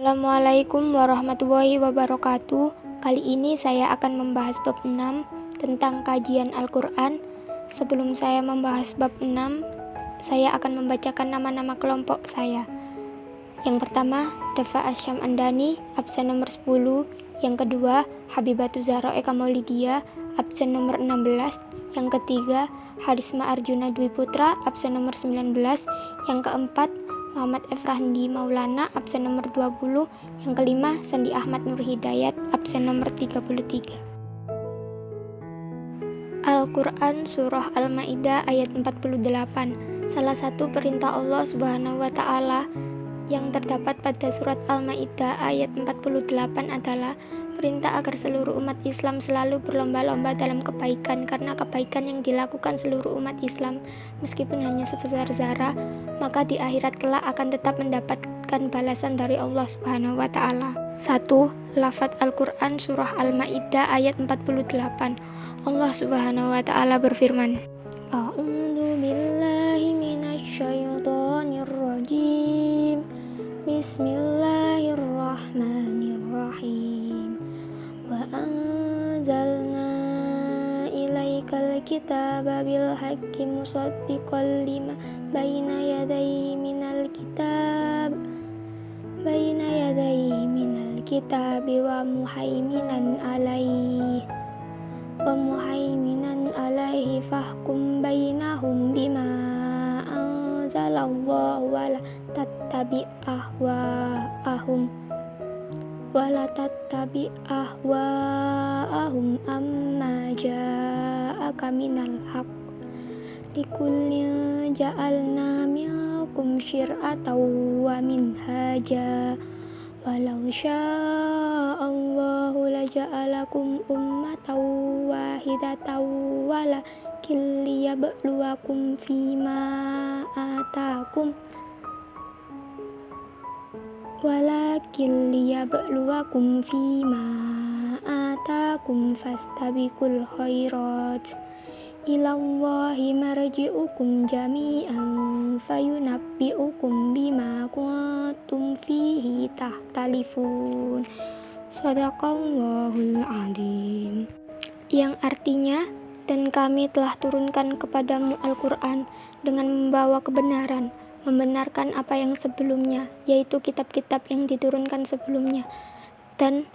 Assalamualaikum warahmatullahi wabarakatuh. Kali ini saya akan membahas bab 6 tentang kajian Al-Quran. Sebelum saya membahas bab 6, saya akan membacakan nama-nama kelompok saya. Yang pertama, Dafa Asyam Andani, absen nomor 10. Yang kedua, Habibatu Zahra Eka Maulidia, absen nomor 16. Yang ketiga, Harisma Arjuna Dwi Putra, absen nomor 19. Yang keempat, Muhammad Efrandi Maulana, absen nomor 20. Yang kelima, Sandi Ahmad Nur Hidayat, absen nomor 33. Al-Quran Surah Al-Ma'idah ayat 48. Salah satu perintah Allah Subhanahu wa Ta'ala yang terdapat pada surat Al-Ma'idah ayat 48 adalah perintah agar seluruh umat Islam selalu berlomba-lomba dalam kebaikan, karena kebaikan yang dilakukan seluruh umat Islam meskipun hanya sebesar zarah, maka di akhirat kelak akan tetap mendapatkan balasan dari Allah Subhanahu wa Ta'ala. 1. Lafaz Al-Quran Surah Al-Ma'idah ayat 48. Allah Subhanahu wa Ta'ala berfirman, A'udzu billahi minasyaitonir rajim. Bismillahirrahmanirrahim. Wa anzalna ilaikal kitaba bil haqqi musaddiqan lima baina yadayhi minal kitabi wa muhaiminan alaihi fahkum bainahum bima anzalallahu wa la tattabi ahwaahum amma ja'aka minal haqq likullin ja'alna minkum syir'atan wa minhaja walau sya'allahu laja'alakum ummatan wahidatan walakin liyabluwakum fima atakum fastabiqul khairat ilallahi marji'ukum jami'an fayunabbi'ukum bima kuntum fihi tahtalifun. Shadaqallahul adzim. Yang artinya, dan kami telah turunkan kepadamu Al-Quran dengan membawa kebenaran, membenarkan apa yang sebelumnya, yaitu kitab-kitab yang diturunkan sebelumnya, dan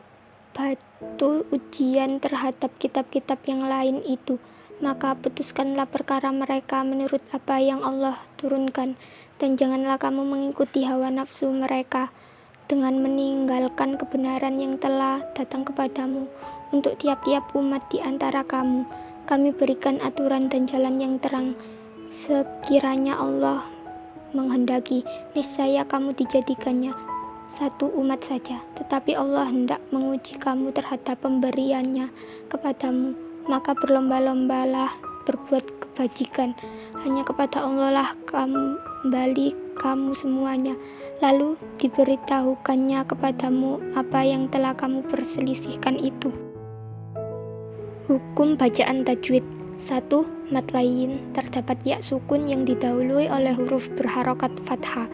batu ujian terhadap kitab-kitab yang lain itu. Maka putuskanlah perkara mereka menurut apa yang Allah turunkan, dan janganlah kamu mengikuti hawa nafsu mereka dengan meninggalkan kebenaran yang telah datang kepadamu. Untuk tiap-tiap umat di antara kamu, kami berikan aturan dan jalan yang terang. Sekiranya Allah menghendaki, niscaya kamu dijadikannya satu umat saja, tetapi Allah hendak menguji kamu terhadap pemberiannya kepadamu, maka berlomba-lombalah berbuat kebajikan. Hanya kepada Allah lah kembali kamu semuanya, lalu diberitahukannya kepadamu apa yang telah kamu perselisihkan itu. Hukum bacaan tajwid. 1. Mad lain, terdapat ya sukun yang didahului oleh huruf berharokat fathah.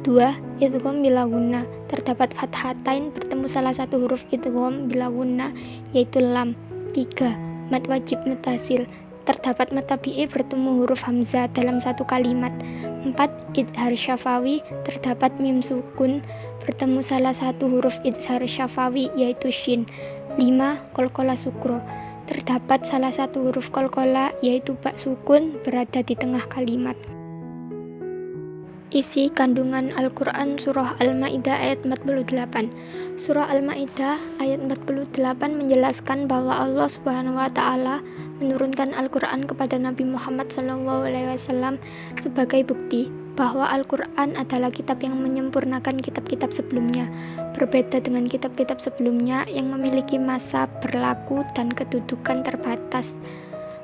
2. Idgham bila gunnah, terdapat fathatain bertemu salah satu huruf idgham bila gunnah, yaitu lam. 3. Mad wajib mutasil, terdapat mad tabi'i bertemu huruf hamzah dalam satu kalimat. 4. Idhar syafawi, terdapat mim sukun bertemu salah satu huruf idhar syafawi, yaitu shin. 5. Qalqalah sukro, terdapat salah satu huruf qalqalah, yaitu ba sukun berada di tengah kalimat. Isi kandungan Al-Quran Surah Al-Ma'idah ayat 48. Surah Al-Ma'idah ayat 48 menjelaskan bahwa Allah Subhanahu wa Ta'ala menurunkan Al-Quran kepada Nabi Muhammad SAW sebagai bukti bahwa Al-Quran adalah kitab yang menyempurnakan kitab-kitab sebelumnya, berbeda dengan kitab-kitab sebelumnya yang memiliki masa berlaku dan kedudukan terbatas.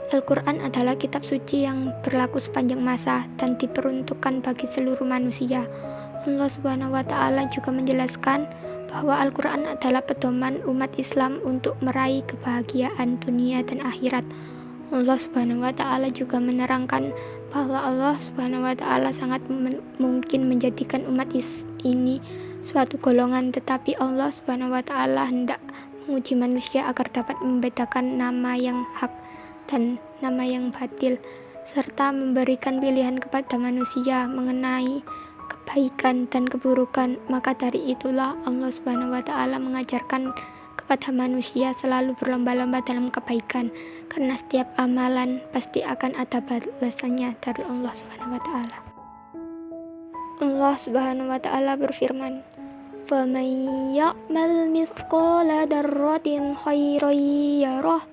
Al-Quran adalah kitab suci yang berlaku sepanjang masa dan diperuntukkan bagi seluruh manusia. Allah Subhanahu wa Ta'ala juga menjelaskan bahwa Al-Quran adalah pedoman umat Islam untuk meraih kebahagiaan dunia dan akhirat. Allah Subhanahu wa Ta'ala juga menerangkan bahwa Allah Subhanahu wa Ta'ala sangat mungkin menjadikan umat ini suatu golongan, tetapi Allah Subhanahu wa taala hendak menguji manusia agar dapat membedakan nama yang hak dan nama yang batil, serta memberikan pilihan kepada manusia mengenai kebaikan dan keburukan. Maka dari itulah Allah Subhanahu wa taala mengajarkan kepada manusia selalu berlomba-lomba dalam kebaikan, karena setiap amalan pasti akan ada balasannya dari Allah Subhanahu wa taala. Allah Subhanahu wa taala berfirman, "Faman ya'mal mithqala dzarratin khairan yarah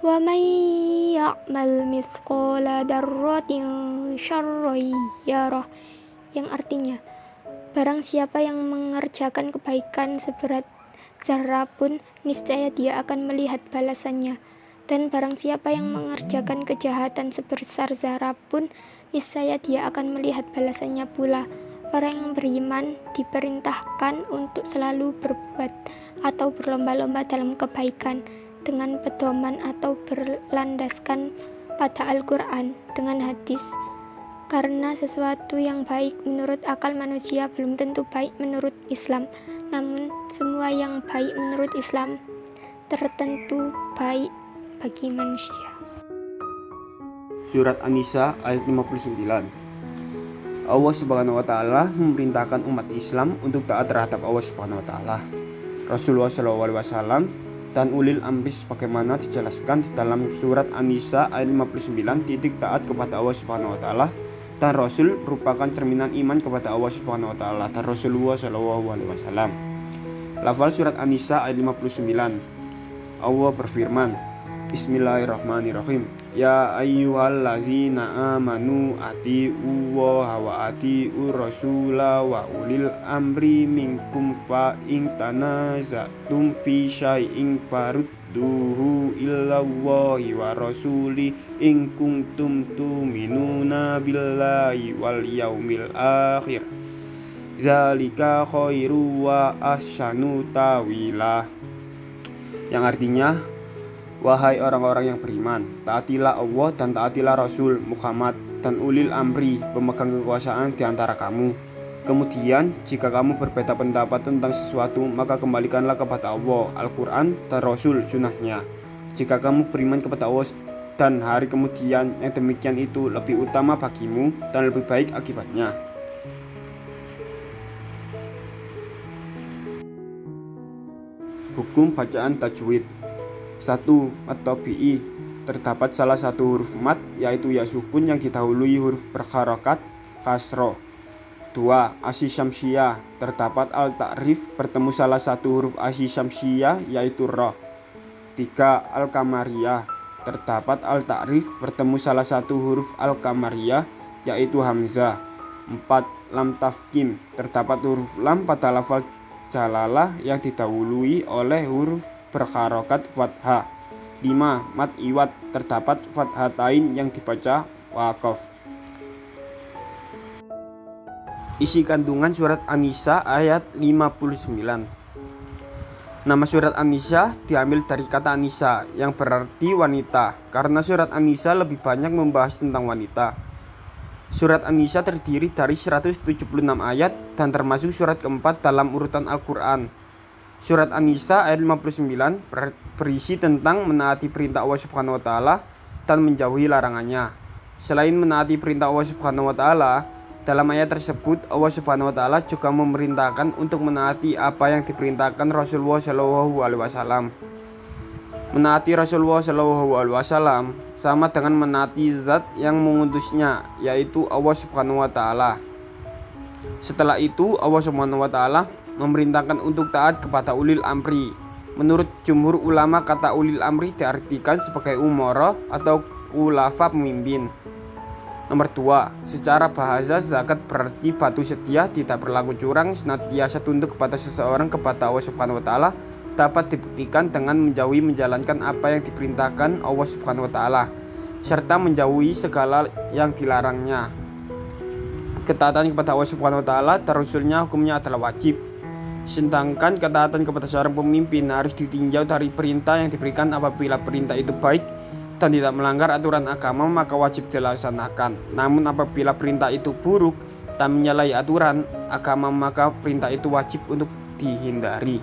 wa man ya'mal mithqala dzarratin syarran yarah," yang artinya, barang siapa yang mengerjakan kebaikan seberat zarah pun, niscaya dia akan melihat balasannya, dan barang siapa yang mengerjakan kejahatan sebesar zarah pun, niscaya dia akan melihat balasannya pula. Orang yang beriman diperintahkan untuk selalu berbuat atau berlomba-lomba dalam kebaikan dengan pedoman atau berlandaskan pada Al-Quran dengan hadis, karena sesuatu yang baik menurut akal manusia belum tentu baik menurut Islam, namun semua yang baik menurut Islam tertentu baik bagi manusia. Surat An-Nisa ayat 59. Allah Subhanahu wa taala memerintahkan umat Islam untuk taat terhadap Allah Subhanahu wa taala, Rasulullah SAW, dan ulil amri sebagaimana dijelaskan di dalam surat An-Nisa ayat 59. Taat kepada Allah Subhanahu wa taala dan Rasul merupakan cerminan iman kepada Allah Subhanahu wa taala dan Rasulullah SAW. Lafal surat An-Nisa ayat 59. Allah berfirman, Bismillahirrahmanirrahim. Ya ayyuhallazina amanu atiullaha wa atiur rasula wa ulil amri minkum fa in tanazatum fi syai'in farudduhu ilallahi wa rasuli in kuntum tu'minuna billahi wal yaumil akhir. Zalika khairu wa ahsanu tawila. Yang artinya, wahai orang-orang yang beriman, taatilah Allah dan taatilah Rasul Muhammad dan ulil amri, pemegang kekuasaan di antara kamu. Kemudian, jika kamu berbeda pendapat tentang sesuatu, maka kembalikanlah kepada Allah, Al-Quran, dan Rasul, sunnahnya. Jika kamu beriman kepada Allah dan hari kemudian, yang demikian itu lebih utama bagimu dan lebih baik akibatnya. Hukum bacaan tajwid. 1. At-tabi'i. Terdapat salah satu huruf mat, yaitu ya sukun yang didahului huruf berharokat kasro. 2. Asy syamsiyah. Terdapat al-ta'rif bertemu salah satu huruf asy syamsiyah, yaitu ra. 3. Al-qamariyah. Terdapat al-ta'rif bertemu salah satu huruf al-qamariyah, yaitu hamzah. 4. Lam tafkim. Terdapat huruf lam pada lafal jalalah yang didahului oleh huruf berharokat fathah. 5. Mat iwat. Terdapat fathatain yang dibaca waqaf. Isi kandungan surat An-Nisa ayat 59. Nama surat An-Nisa diambil dari kata An-Nisa yang berarti wanita, karena surat An-Nisa lebih banyak membahas tentang wanita. Surat An-Nisa terdiri dari 176 ayat dan termasuk surat keempat dalam urutan Al-Quran. Surat An-Nisa ayat 59 berisi tentang menaati perintah Allah Subhanahu wa taala dan menjauhi larangannya. Selain menaati perintah Allah Subhanahu wa taala, dalam ayat tersebut Allah Subhanahu wa taala juga memerintahkan untuk menaati apa yang diperintahkan Rasulullah SAW. Menaati Rasulullah SAW sama dengan menaati zat yang mengutusnya, yaitu Allah Subhanahu wa taala. Setelah itu Allah Subhanahu wa taala memerintahkan untuk taat kepada ulil amri. Menurut jumhur ulama, kata ulil amri diartikan sebagai umara atau khulafa pemimpin. Nomor 2. Secara bahasa, zakat berarti batu setia, tidak berlaku curang, senantiasa tunduk kepada seseorang kepada Allah Subhanahu wa taala, dapat dibuktikan dengan menjalankan apa yang diperintahkan Allah Subhanahu wa taala serta menjauhi segala yang dilarangnya. Ketaatan kepada Allah Subhanahu wa taala dan Rasulnya hukumnya adalah wajib. Sedangkan ketaatan kepada seorang pemimpin harus ditinjau dari perintah yang diberikan. Apabila perintah itu baik dan tidak melanggar aturan agama, maka wajib dilaksanakan. Namun apabila perintah itu buruk tak menyalahi aturan agama, maka perintah itu wajib untuk dihindari.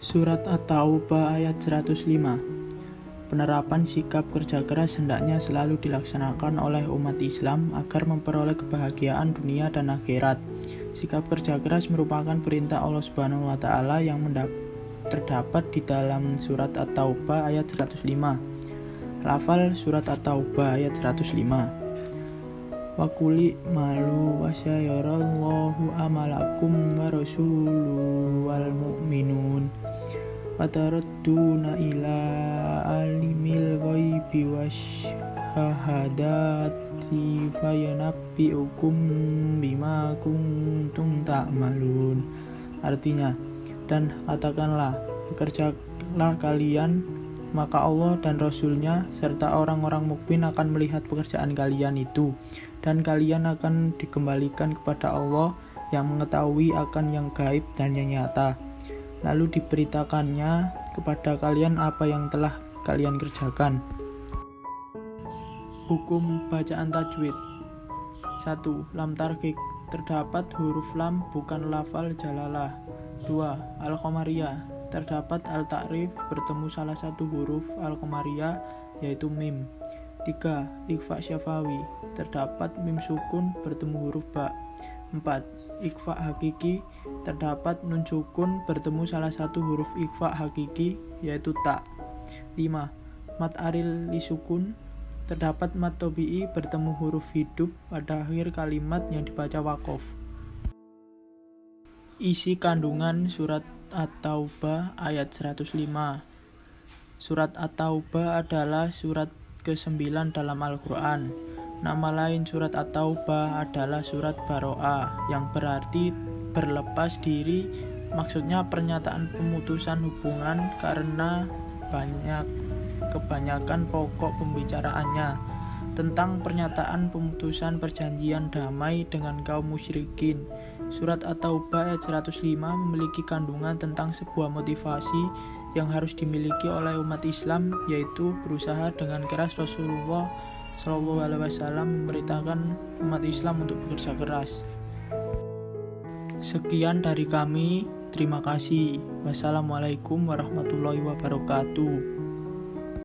Surat At-Taubah ayat 105. Penerapan sikap kerja keras hendaknya selalu dilaksanakan oleh umat Islam agar memperoleh kebahagiaan dunia dan akhirat. Sikap kerja keras merupakan perintah Allah Subhanahu wa taala yang terdapat di dalam surat At-Taubah ayat 105. Lafal surat At-Taubah ayat 105. Wa quli malu wa sayarallahu amalakum wa rasuluhu wal mu'minun wa taradduna ila alimil ghaibi wasyahadati fayanabbiukum bima kuntum ta'malun. Artinya, dan katakanlah, bekerjalah kalian, maka Allah dan Rasul-Nya serta orang-orang mukmin akan melihat pekerjaan kalian itu, dan kalian akan dikembalikan kepada Allah yang mengetahui akan yang gaib dan yang nyata. Lalu diberitakannya kepada kalian apa yang telah kalian kerjakan. Hukum bacaan tajwid. 1. Lam tarkik. Terdapat huruf lam bukan lafal jalalah. 2. Al-Qamariyah. Terdapat al-ta'rif bertemu salah satu huruf al-Qamariyah yaitu mim. 3. Ikhfa syafawi. Terdapat mim sukun bertemu huruf ba. 4. Ikhfa hakiki. Terdapat nun sukun bertemu salah satu huruf ikhfa hakiki yaitu ta. 5. Mat aril lisukun. Terdapat mat tobi'i bertemu huruf hidup pada akhir kalimat yang dibaca waqaf. Isi kandungan surat At-Taubah ayat 105. Surat At-Taubah adalah surat ke-9 dalam Al-Quran. Nama lain surat At-Taubah adalah surat Baro'ah, yang berarti berlepas diri. Maksudnya pernyataan pemutusan hubungan karena kebanyakan pokok pembicaraannya tentang pernyataan pemutusan perjanjian damai dengan kaum musyrikin. Surat At-Taubah ayat 105 memiliki kandungan tentang sebuah motivasi yang harus dimiliki oleh umat Islam, yaitu berusaha dengan keras. Rasulullah SAW memerintahkan umat Islam untuk bekerja keras. Sekian dari kami, terima kasih. Wassalamualaikum warahmatullahi wabarakatuh.